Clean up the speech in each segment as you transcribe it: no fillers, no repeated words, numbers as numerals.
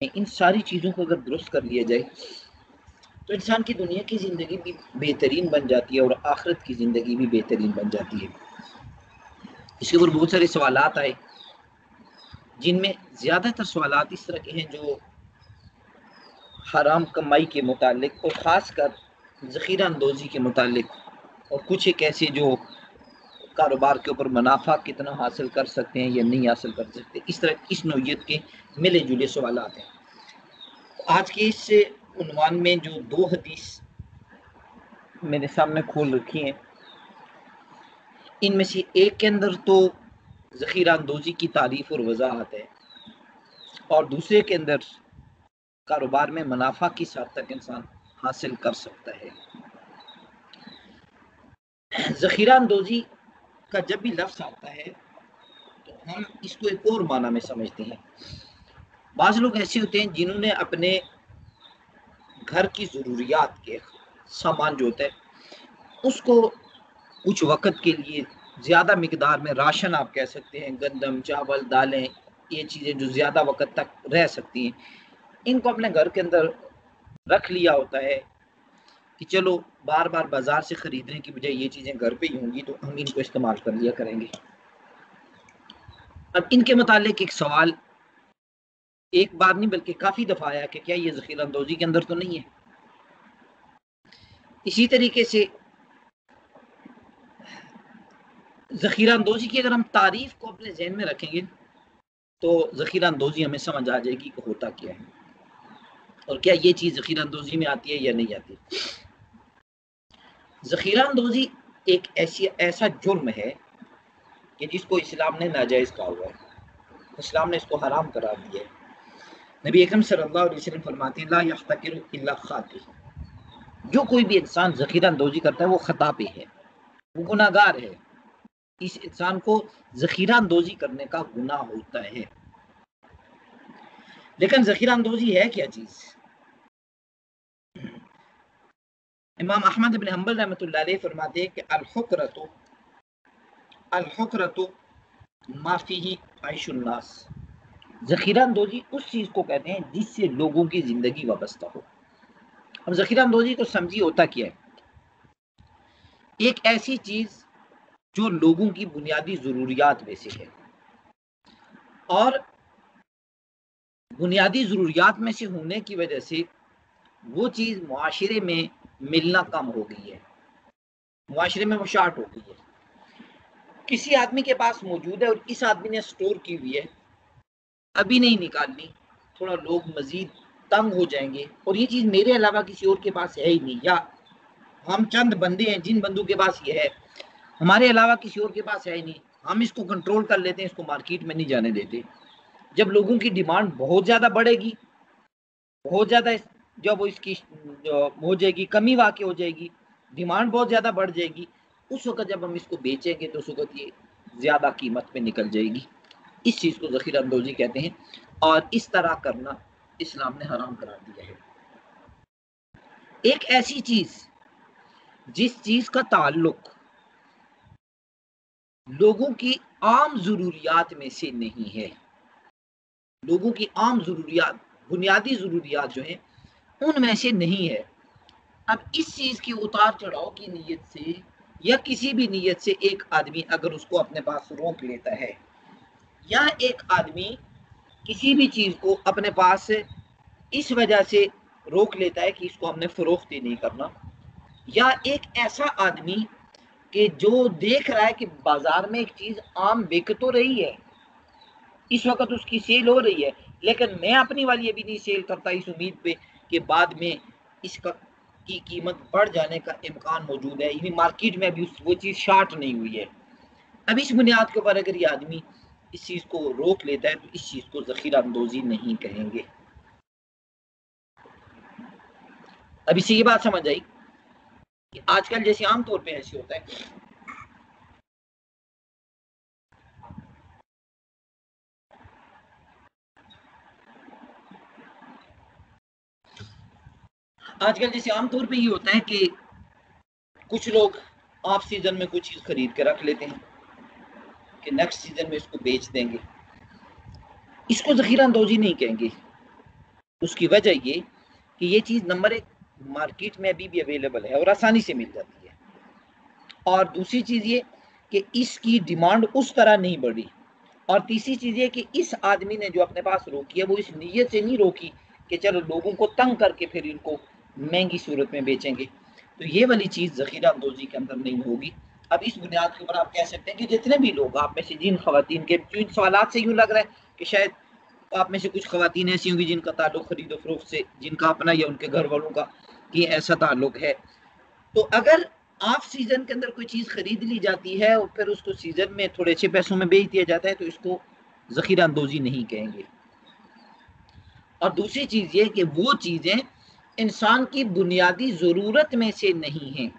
ان ساری چیزوں کو اگر درست کر لیا جائے تو انسان کی دنیا کی زندگی بھی بہترین بن جاتی ہے اور آخرت کی زندگی بھی بہترین بن جاتی ہے۔ اس کے اوپر بہت سارے سوالات آئے، جن میں زیادہ تر سوالات اس طرح کے ہیں جو حرام کمائی کے متعلق اور خاص کر ذخیرہ اندوزی کے متعلق، اور کچھ ایک ایسے جو کاروبار کے اوپر منافع کتنا حاصل کر سکتے ہیں یا نہیں حاصل کر سکتے، اس طرح اس نوعیت کے ملے جلے سوالات ہیں۔ آج کے اس عنوان میں جو دو حدیث میرے سامنے کھول رکھی ہیں، ان میں سے ایک کے اندر تو ذخیرہ اندوزی کی تعریف اور وضاحت ہے، اور دوسرے کے اندر کاروبار میں منافع کس حد تک انسان حاصل کر سکتا ہے۔ ذخیرہ اندوزی کا جب بھی لفظ آتا ہے تو ہم اس کو ایک اور معنی میں سمجھتے ہیں۔ بعض لوگ ایسے ہوتے ہیں جنہوں نے اپنے گھر کی ضروریات کے سامان جو ہوتا ہے اس کو کچھ وقت کے لیے زیادہ مقدار میں، راشن آپ کہہ سکتے ہیں، گندم، چاول، دالیں، یہ چیزیں جو زیادہ وقت تک رہ سکتی ہیں، ان کو اپنے گھر کے اندر رکھ لیا ہوتا ہے کہ چلو بار بار بازار سے خریدنے کی بجائے یہ چیزیں گھر پہ ہی ہوں گی تو ہم ان کو استعمال کر لیا کریں گے۔ اب ان کے متعلق ایک سوال ایک بار نہیں بلکہ کافی دفعہ آیا کہ کیا یہ ذخیرہ اندوزی کے اندر تو نہیں ہے۔ اسی طریقے سے ذخیرہ اندوزی کی اگر ہم تعریف کو اپنے ذہن میں رکھیں گے تو ذخیرہ اندوزی ہمیں سمجھ آ جائے گی کہ ہوتا کیا ہے اور کیا یہ چیز ذخیرہ اندوزی میں آتی ہے یا نہیں آتی۔ ذخیرہ اندوزی ایک ایسا جرم ہے کہ جس کو اسلام نے ناجائز کہا ہوا ہے، اسلام نے اس کو حرام قرار دیا ہے۔ نبی اکرم صلی اللہ علیہ وسلم فرماتے ہیں لا یحتکر الا خاطئ، جو کوئی بھی انسان ذخیرہ اندوزی کرتا ہے وہ خطا پہ ہے، وہ گناہ گار ہے، اس انسان کو ذخیرہ اندوزی کرنے کا گناہ ہوتا ہے۔ لیکن ذخیرہ اندوزی ہے کیا چیز؟ امام احمد بن حنبل رحمۃ اللہ علیہ فرماتے ہیں کہ الحکرۃ ما فیہ عیش الناس، ذخیرہ اندوزی اس چیز کو کہتے ہیں جس سے لوگوں کی زندگی وابستہ ہو۔ اب ذخیرہ اندوزی تو سمجھیے ہوتا کیا ہے، ایک ایسی چیز جو لوگوں کی بنیادی ضروریات میں سے ہے، اور بنیادی ضروریات میں سے ہونے کی وجہ سے وہ چیز معاشرے میں ملنا کم ہو گئی ہے، معاشرے میں وہ شارٹ ہو گئی ہے، کسی آدمی کے پاس موجود ہے اور اس آدمی نے سٹور کی ہوئی ہے، ابھی نہیں نکالنی، تھوڑا لوگ مزید تنگ ہو جائیں گے اور یہ چیز میرے علاوہ کسی اور کے پاس ہے ہی نہیں، یا ہم چند بندے ہیں جن بندوں کے پاس یہ ہے، ہمارے علاوہ کسی اور کے پاس ہے ہی نہیں، ہم اس کو کنٹرول کر لیتے ہیں، اس کو مارکیٹ میں نہیں جانے دیتے۔ جب لوگوں کی ڈیمانڈ بہت زیادہ بڑھے گی، بہت زیادہ جب وہ اس کی ہو جائے گی، کمی واقع ہو جائے گی، ڈیمانڈ بہت زیادہ بڑھ جائے گی، اس وقت جب ہم اس کو بیچیں گے تو اس وقت یہ زیادہ قیمت پہ نکل جائے گی۔ اس چیز کو ذخیرہ اندوزی کہتے ہیں، اور اس طرح کرنا اسلام نے حرام قرار دیا ہے۔ ایک ایسی چیز جس چیز کا تعلق لوگوں کی عام ضروریات میں سے نہیں ہے، لوگوں کی عام ضروریات، بنیادی ضروریات جو ہیں ان میں سے نہیں ہے، اب اس چیز کی اتار چڑھاؤ کی نیت سے یا کسی بھی نیت سے ایک آدمی اگر اس کو اپنے پاس روک لیتا ہے، یا ایک آدمی کسی بھی چیز کو اپنے پاس اس وجہ سے روک لیتا ہے کہ اس کو ہم نے فروخت ہی نہیں کرنا، یا ایک ایسا آدمی کہ جو دیکھ رہا ہے کہ بازار میں ایک چیز عام بک تو رہی ہے، اس وقت اس کی سیل ہو رہی ہے، لیکن میں اپنی والی ابھی نہیں سیل کرتا اس امید پہ کہ بعد میں اس کی قیمت بڑھ جانے کا امکان موجود ہے، یعنی مارکیٹ میں ابھی وہ چیز شارٹ نہیں ہوئی ہے۔ اب اس بنیاد کے اوپر اگر یہ آدمی اس چیز کو روک لیتا ہے تو اس چیز کو ذخیرہ اندوزی نہیں کہیں گے۔ اب اسی کی بات سمجھ آئی کہ آج کل جیسے عام طور پہ ایسے ہوتا ہے، آج کل جیسے عام طور پہ یہ ہوتا ہے کہ کچھ لوگ آف سیزن میں کوئی چیز خرید کے رکھ لیتے ہیں کہ نیکسٹ سیزن میں اس کو بیچ دیں گے، اس کو ذخیرہ اندوزی نہیں کہیں گے۔ اس کی وجہ یہ کہ یہ چیز نمبر ایک مارکیٹ میں ابھی بھی اویلیبل ہے اور آسانی سے مل جاتی ہے، اور دوسری چیز یہ کہ اس کی ڈیمانڈ اس طرح نہیں بڑھی، اور تیسری چیز یہ کہ اس آدمی نے جو اپنے پاس روکی ہے وہ اس نیت سے نہیں روکی کہ چلو لوگوں کو تنگ کر کے پھر ان کو مہنگی صورت میں بیچیں گے، تو یہ والی چیز ذخیرہ اندوزی کے اندر نہیں ہوگی۔ اب اس بنیاد کے اوپر آپ کہہ سکتے ہیں کہ جتنے بھی لوگ آپ میں سے جن خواتین کے جو ان سوالات سے یوں لگ رہا ہے کہ شاید آپ میں سے کچھ خواتین ایسی ہوں گی جن کا تعلق خرید و فروخت سے، جن کا اپنا یا ان کے گھر والوں کا کہ ایسا تعلق ہے، تو اگر آف سیزن کے اندر کوئی چیز خرید لی جاتی ہے اور پھر اس کو سیزن میں تھوڑے اچھے پیسوں میں بیچ دیا جاتا ہے تو اس کو ذخیرہ اندوزی نہیں کہیں گے۔ اور دوسری چیز یہ کہ وہ چیزیں انسان کی بنیادی ضرورت میں سے نہیں ہیں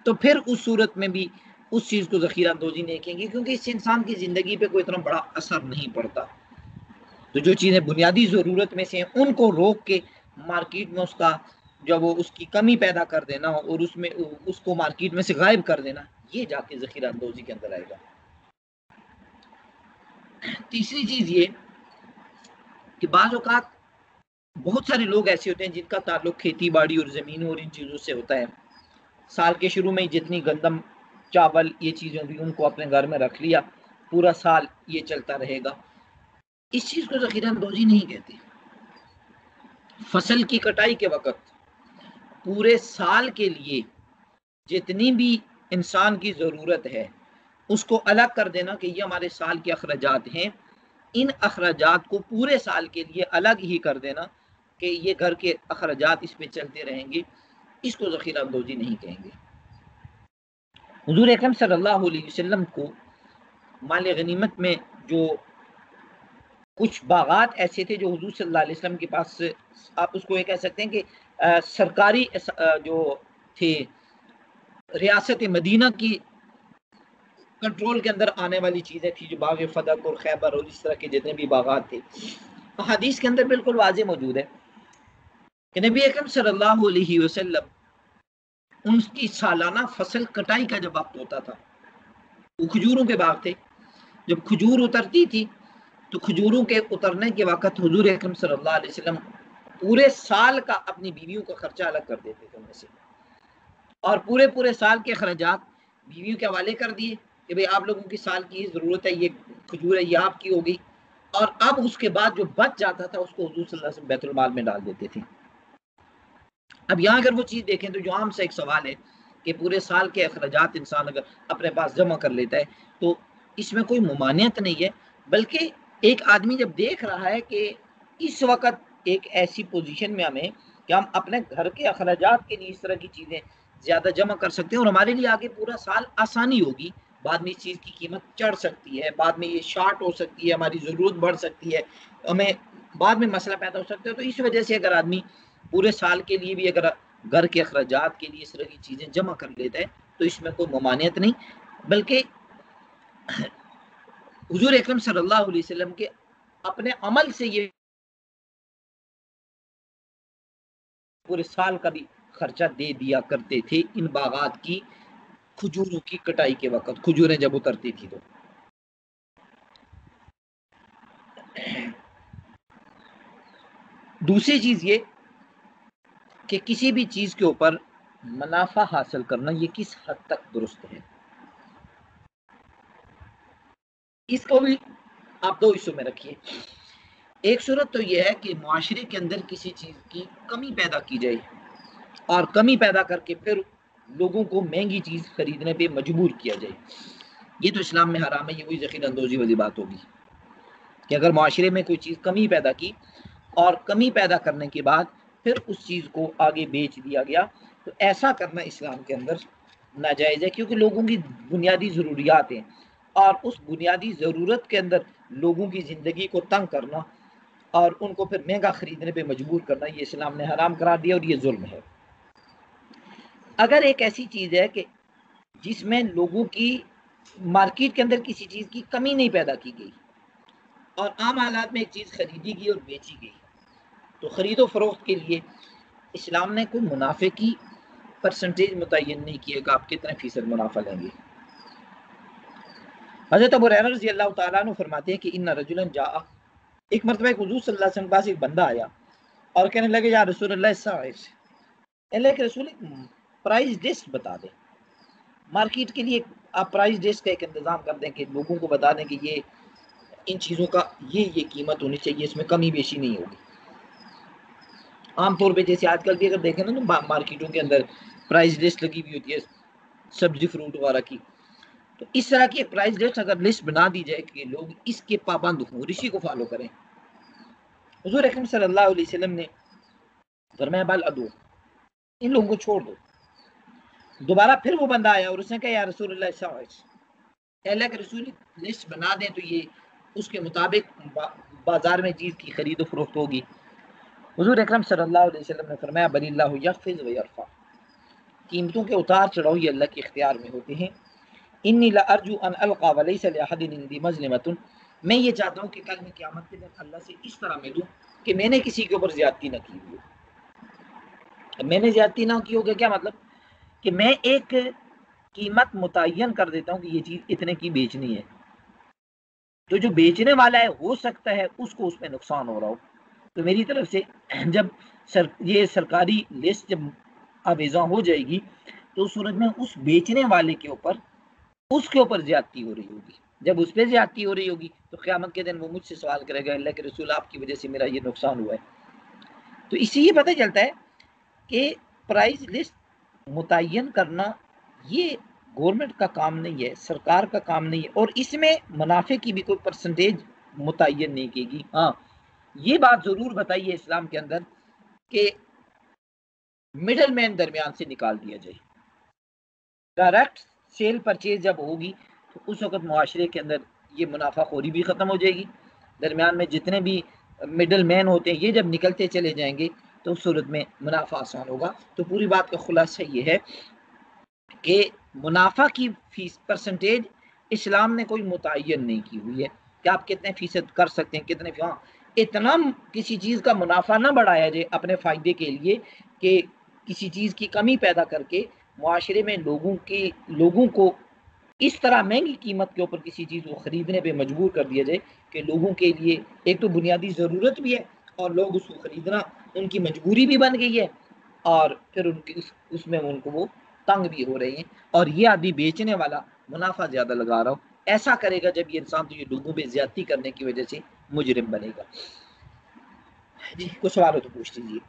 تو پھر اس صورت میں بھی اس چیز کو ذخیرہ اندوزی نہیں کہیں گے، کیونکہ اس سے انسان کی زندگی پہ کوئی اتنا بڑا اثر نہیں پڑتا۔ تو جو چیزیں بنیادی ضرورت میں سے ہیں ان کو روک کے مارکیٹ میں اس کا جب وہ اس کی کمی پیدا کر دینا اور اس کو مارکیٹ میں سے غائب کر دینا، یہ جا کے ذخیرہ اندوزی کے اندر آئے گا۔ تیسری چیز یہ کہ بعض اوقات بہت سارے لوگ ایسے ہوتے ہیں جن کا تعلق کھیتی باڑی اور زمینوں اور ان چیزوں سے ہوتا ہے، سال کے شروع میں جتنی گندم چاول یہ چیزیں بھی ان کو اپنے گھر میں رکھ لیا، پورا سال یہ چلتا رہے گا، اس چیز کو ذخیرہ اندوزی نہیں کہتے۔ فصل کی کٹائی کے وقت پورے سال کے لیے جتنی بھی انسان کی ضرورت ہے اس کو الگ کر دینا کہ یہ ہمارے سال کے اخراجات ہیں، ان اخراجات کو پورے سال کے لیے الگ ہی کر دینا کہ یہ گھر کے اخراجات اس پہ چلتے رہیں گے، اس کو ذخیرہ اندوزی نہیں کہیں گے۔ حضور اکرم صلی اللہ علیہ وسلم کو مال غنیمت میں جو کچھ باغات ایسے تھے جو حضور صلی اللہ علیہ وسلم کے پاس، آپ اس کو یہ کہہ سکتے ہیں کہ سرکاری جو تھے ریاست مدینہ کی کنٹرول کے اندر آنے والی چیزیں تھی، جو باغ فدق اور خیبر اور اس طرح کے جتنے بھی باغات تھے، حدیث کے اندر بالکل واضح موجود ہے کہ نبی اکرم صلی اللہ علیہ وسلم ان کی سالانہ فصل کٹائی کا جب وقت ہوتا تھا، وہ کھجوروں کے باغ تھے، جب کھجور اترتی تھی تو کھجوروں کے اترنے کے وقت حضور اکرم صلی اللہ علیہ وسلم پورے سال کا اپنی بیویوں کا خرچہ الگ کر دیتے تھے ان میں سے، اور پورے سال کے اخراجات بیویوں کے حوالے کر دیے کہ بھئی آپ لوگوں کی سال کی ضرورت ہے، یہ کھجور ہے یہ آپ کی ہوگی، اور اب اس کے بعد جو بچ جاتا تھا اس کو حضور صلی اللہ علیہ وسلم بیت المال میں ڈال دیتے تھے۔ اب یہاں اگر وہ چیز دیکھیں تو جو عام سے ایک سوال ہے کہ پورے سال کے اخراجات انسان اگر اپنے پاس جمع کر لیتا ہے تو اس میں کوئی ممانعت نہیں ہے، بلکہ ایک آدمی جب دیکھ رہا ہے کہ اس وقت ایک ایسی پوزیشن میں ہمیں کہ ہم اپنے گھر کے اخراجات کے لیے اس طرح کی چیزیں زیادہ جمع کر سکتے ہیں اور ہمارے لیے آگے پورا سال آسانی ہوگی، بعد میں اس چیز کی قیمت چڑھ سکتی ہے، بعد میں یہ شارٹ ہو سکتی ہے، ہماری ضرورت بڑھ سکتی ہے، ہمیں بعد میں مسئلہ پیدا ہو سکتا ہے، تو اس وجہ سے اگر آدمی پورے سال کے لیے بھی اگر گھر کے اخراجات کے لیے اس طرح کی چیزیں جمع کر لیتا ہے تو اس میں کوئی ممانعت نہیں، بلکہ حضور اکرم صلی اللہ علیہ وسلم کے اپنے عمل سے یہ پورے سال کا بھی خرچہ دے دیا کرتے تھے ان باغات کی کھجوروں کی کٹائی کے وقت، کھجوریں جب اترتی تھی تو۔ دوسری چیز یہ کہ کسی بھی چیز کے اوپر منافع حاصل کرنا یہ کس حد تک درست ہے، اس کو بھی آپ دو حصوں میں رکھیے۔ ایک صورت تو یہ ہے کہ معاشرے کے اندر کسی چیز کی کمی پیدا کی جائے اور کمی پیدا کر کے پھر لوگوں کو مہنگی چیز خریدنے پہ مجبور کیا جائے، یہ تو اسلام میں حرام ہے، یہ وہی ذخیرہ اندوزی والی بات ہوگی کہ اگر معاشرے میں کوئی چیز کمی پیدا کی اور کمی پیدا کرنے کے بعد پھر اس چیز کو آگے بیچ دیا گیا، تو ایسا کرنا اسلام کے اندر ناجائز ہے، کیونکہ لوگوں کی بنیادی ضروریات ہیں اور اس بنیادی ضرورت کے اندر لوگوں کی زندگی کو تنگ کرنا اور ان کو پھر مہنگا خریدنے پہ مجبور کرنا یہ اسلام نے حرام قرار دیا اور یہ ظلم ہے۔ اگر ایک ایسی چیز ہے کہ جس میں لوگوں کی مارکیٹ کے اندر کسی چیز کی کمی نہیں پیدا کی گئی اور عام حالات میں ایک چیز خریدی گئی اور بیچی گئی، تو خرید و فروخت کے لیے اسلام نے کوئی منافع کی پرسنٹیج متعین نہیں کیے گا آپ کتنے فیصد منافع لیں گے۔ حضرت ابو ہریرہ رضی اللہ تعالیٰ عنہ فرماتے ہیں کہ ان رجلا جاء، ایک مرتبہ ایک حضور صلی اللہ علیہ وسلم کے پاس ایک بندہ آیا اور کہنے لگے یا رسول اللہ اللہ کے رسول پرائز لسٹ بتا دیں، مارکیٹ کے لیے آپ پرائز لسٹ کا ایک انتظام کر دیں کہ لوگوں کو بتا دیں کہ یہ ان چیزوں کا یہ قیمت ہونی چاہیے، اس میں کمی بیشی نہیں ہوگی۔ عام طور پہ جیسے آج کل بھی اگر دیکھیں نا تو مارکیٹوں کے اندر پرائز لسٹ لگی ہوئی ہوتی ہے سبزی فروٹ وغیرہ کی، تو اس طرح کی پرائز لسٹ اگر لسٹ بنا دی جائے کہ لوگ اس کے پابند ہوں اور اسی کو فالو کریں۔ حضور اکرم صلی اللہ علیہ وسلم نے فرمایا بل ادو، ان لوگوں کو چھوڑ دو۔ دوبارہ پھر وہ بندہ آیا اور اس نے کہا یا رسول اللہ صلی اللہ علیہ وسلم، اللہ کے رسول لسٹ بنا دیں تو یہ اس کے مطابق بازار میں چیز کی خرید و فروخت ہوگی۔ حضور اکرم صلی اللہ علیہ وسلم نے فرمایا بل اللہ یخفض و یرفع، قیمتوں کے اتار چڑھاؤ یہ اللہ کے اختیار میں ہوتے ہیں۔ انی لارجو ان القى وليس لاحد عندي مظلمۃ، میں یہ چاہتا ہوں کہ کل میں قیامت کے دن اللہ سے اس طرح ملوں کہ میں نے کسی کے اوپر زیادتی نہ کی ہوئی ہو۔ میں نے زیادتی نہ کی ہوگی کیا مطلب کہ میں ایک قیمت متعین کر دیتا ہوں کہ یہ چیز اتنے کی بیچنی ہے، تو جو بیچنے والا ہے ہو سکتا ہے اس کو اس میں نقصان ہو رہا ہو، تو میری طرف سے جب یہ سرکاری لسٹ جب آویزاں ہو جائے گی تو اس صورت میں اس بیچنے والے کے اوپر زیادتی ہو رہی ہوگی۔ جب اس پہ زیادتی ہو رہی ہوگی تو قیامت کے دن وہ مجھ سے سوال کرے گا اللہ کے رسول آپ کی وجہ سے میرا یہ نقصان ہوا ہے۔ تو اسی یہ پتہ چلتا ہے کہ پرائز لسٹ متعین کرنا یہ گورنمنٹ کا کام نہیں ہے، سرکار کا کام نہیں ہے، اور اس میں منافع کی بھی کوئی پرسنٹیج متعین نہیں کی گی۔ ہاں یہ بات ضرور بتائیے اسلام کے اندر کہ مڈل مین درمیان سے نکال دیا جائے، ڈائریکٹ سیل پرچیز جب ہوگی تو اس وقت معاشرے کے اندر یہ منافع خوری بھی ختم ہو جائے گی، درمیان میں جتنے بھی مڈل مین ہوتے ہیں یہ جب نکلتے چلے جائیں گے تو اس صورت میں منافع آسان ہوگا۔ تو پوری بات کا خلاصہ یہ ہے کہ منافع کی پرسنٹیج اسلام نے کوئی متعین نہیں کی ہوئی ہے کہ آپ کتنے فیصد کر سکتے ہیں، کتنے ہاں اتنا کسی چیز کا منافع نہ بڑھایا جائے اپنے فائدے کے لیے کہ کسی چیز کی کمی پیدا کر کے معاشرے میں لوگوں کو اس طرح مہنگی قیمت کے اوپر کسی چیز کو خریدنے پہ مجبور کر دیا جائے کہ لوگوں کے لیے ایک تو بنیادی ضرورت بھی ہے اور لوگ اس کو خریدنا ان کی مجبوری بھی بن گئی ہے، اور پھر اس میں ان کو وہ تنگ بھی ہو رہے ہیں، اور یہ آدمی بیچنے والا منافع زیادہ لگا رہا ہو۔ ایسا کرے گا جب یہ انسان تو یہ لوگوں پہ زیادتی کرنے کی وجہ سے مجرم بنے گا۔ جی کچھ سوال ہو تو پوچھ لیجیے۔